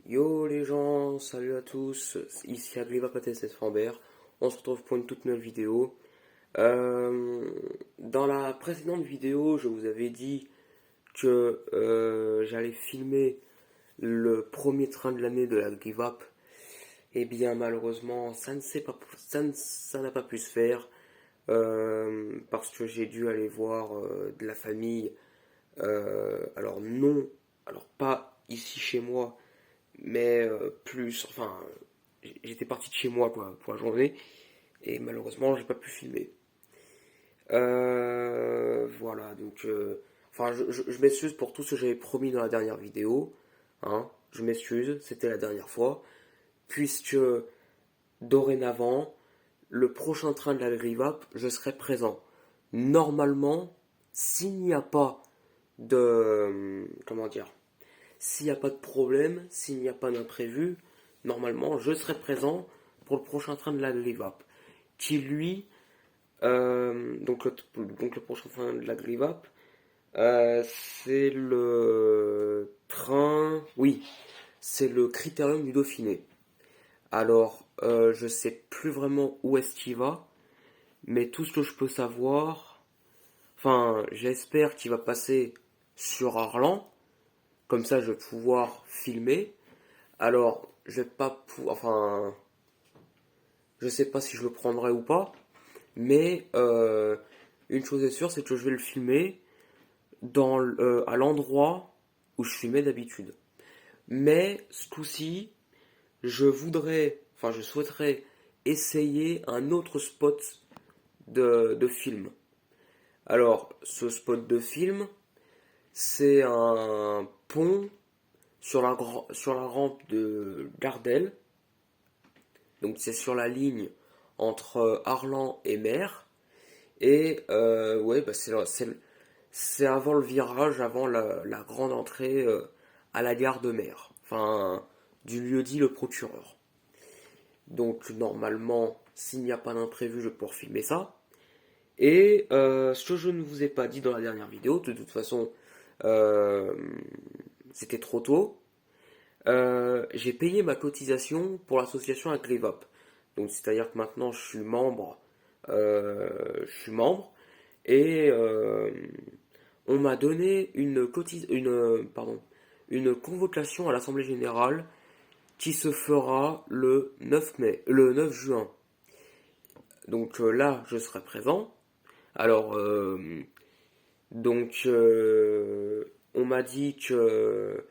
Yo les gens, salut à tous, ici Agriva PTSS Rambert. On se retrouve pour une toute nouvelle vidéo. Dans la précédente vidéo, je vous avais dit que j'allais filmer le premier train de l'année de la GiveUp. Eh bien malheureusement, ça n'a pas pu se faire parce que j'ai dû aller voir de la famille. Alors non, alors pas ici chez moi mais j'étais parti de chez moi quoi, pour la journée, et malheureusement, j'ai pas pu filmer. Voilà, je m'excuse pour tout ce que j'avais promis dans la dernière vidéo, hein, je m'excuse, c'était la dernière fois, puisque dorénavant, le prochain train de la Grivap, je serai présent. Normalement, s'il n'y a pas de, comment dire, s'il n'y a pas de problème, s'il n'y a pas d'imprévu, normalement, je serai présent pour le prochain train de la Grivap. Qui lui, donc le prochain train de la Grivap, c'est le train, oui, c'est le Critérium du Dauphiné. Alors, je sais plus vraiment où est-ce qu'il va, mais tout ce que je peux savoir, enfin, j'espère qu'il va passer sur Arlan. Comme ça, je vais pouvoir filmer. Alors, je vais pas enfin, je sais pas si je le prendrai ou pas, mais une chose est sûre, c'est que je vais le filmer à l'endroit où je filmais d'habitude. Mais ce coup-ci, je souhaiterais essayer un autre spot de film. Alors, ce spot de film, c'est un pont sur la rampe de Gardel. Donc c'est sur la ligne entre Arlan et Mer. Et ouais, bah c'est avant le virage, avant la grande entrée à la gare de Mer. Enfin, du lieu dit le procureur. Donc normalement, s'il n'y a pas d'imprévu, je vais pouvoir filmer ça. Et ce que je ne vous ai pas dit dans la dernière vidéo, de toute façon, euh, c'était trop tôt. J'ai payé ma cotisation pour l'association Agrivop. Donc c'est-à-dire que maintenant je suis membre et on m'a donné une convocation à l'Assemblée Générale qui se fera le 9 juin. Donc là, je serai présent. Alors, donc, on m'a dit que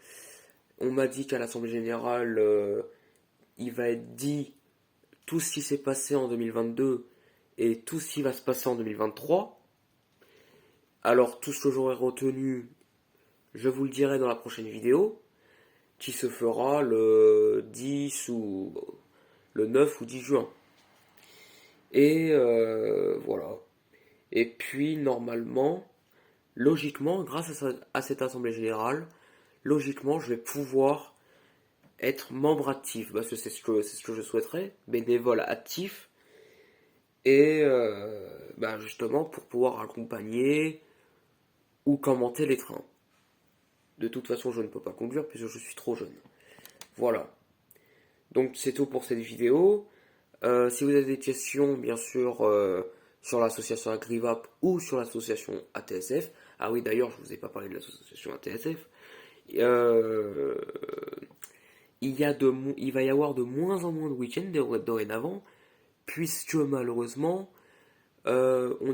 on m'a dit qu'à l'Assemblée Générale, il va être dit tout ce qui s'est passé en 2022 et tout ce qui va se passer en 2023. Alors, tout ce que j'aurai retenu, je vous le dirai dans la prochaine vidéo, qui se fera le 10 ou le 9 ou 10 juin. Et voilà. Et puis, normalement, logiquement, grâce à cette Assemblée Générale, logiquement, je vais pouvoir être membre actif, parce que c'est ce que je souhaiterais, bénévole actif, et justement pour pouvoir accompagner ou commenter les trains. De toute façon, je ne peux pas conduire puisque je suis trop jeune. Voilà. Donc c'est tout pour cette vidéo. Si vous avez des questions, bien sûr, sur l'association Agrivap ou sur l'association ATSF. Ah oui, d'ailleurs, je ne vous ai pas parlé de l'association ATSF. Euh, il va y avoir de moins en moins de week-ends dorénavant, puisque malheureusement, on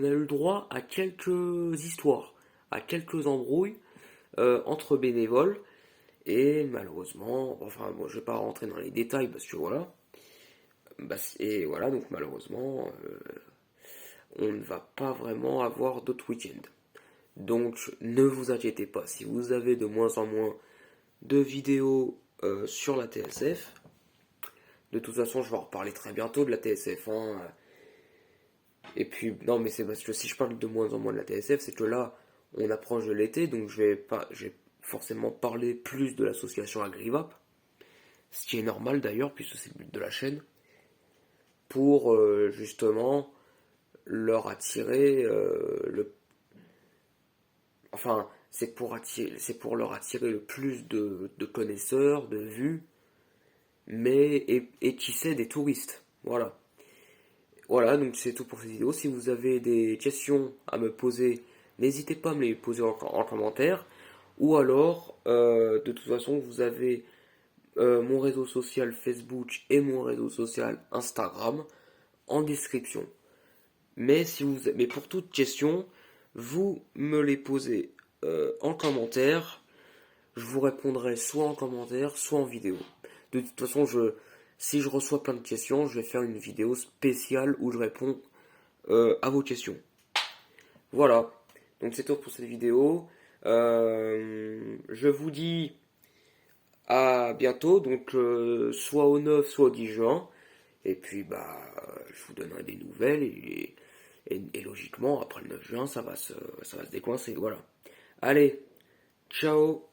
a eu le droit à quelques histoires, à quelques embrouilles entre bénévoles, et malheureusement, enfin, moi je vais pas rentrer dans les détails parce que voilà, et voilà, donc malheureusement, on ne va pas vraiment avoir d'autres week-ends. Donc ne vous inquiétez pas, si vous avez de moins en moins de vidéos sur la TSF, de toute façon, je vais en reparler très bientôt de la TSF, hein. Et puis, non, mais c'est parce que si je parle de moins en moins de la TSF, c'est que là, on approche de l'été, donc je vais forcément parler plus de l'association Agrivap, ce qui est normal d'ailleurs, puisque c'est le but de la chaîne, pour justement leur attirer enfin, c'est pour leur attirer le plus de connaisseurs, de vues, mais et tisser des touristes. Voilà. Voilà, donc c'est tout pour cette vidéo. Si vous avez des questions à me poser, n'hésitez pas à me les poser en commentaire. Ou alors, de toute façon, vous avez mon réseau social Facebook et mon réseau social Instagram en description. Mais pour toute question, vous me les posez en commentaire. Je vous répondrai soit en commentaire, soit en vidéo. De toute façon, si je reçois plein de questions, je vais faire une vidéo spéciale où je réponds à vos questions. Voilà. Donc c'est tout pour cette vidéo. Je vous dis à bientôt, donc soit au 9, soit au 10 juin. Et puis bah je vous donnerai des nouvelles et logiquement après le 9 juin ça va se décoincer. Voilà. Allez, ciao.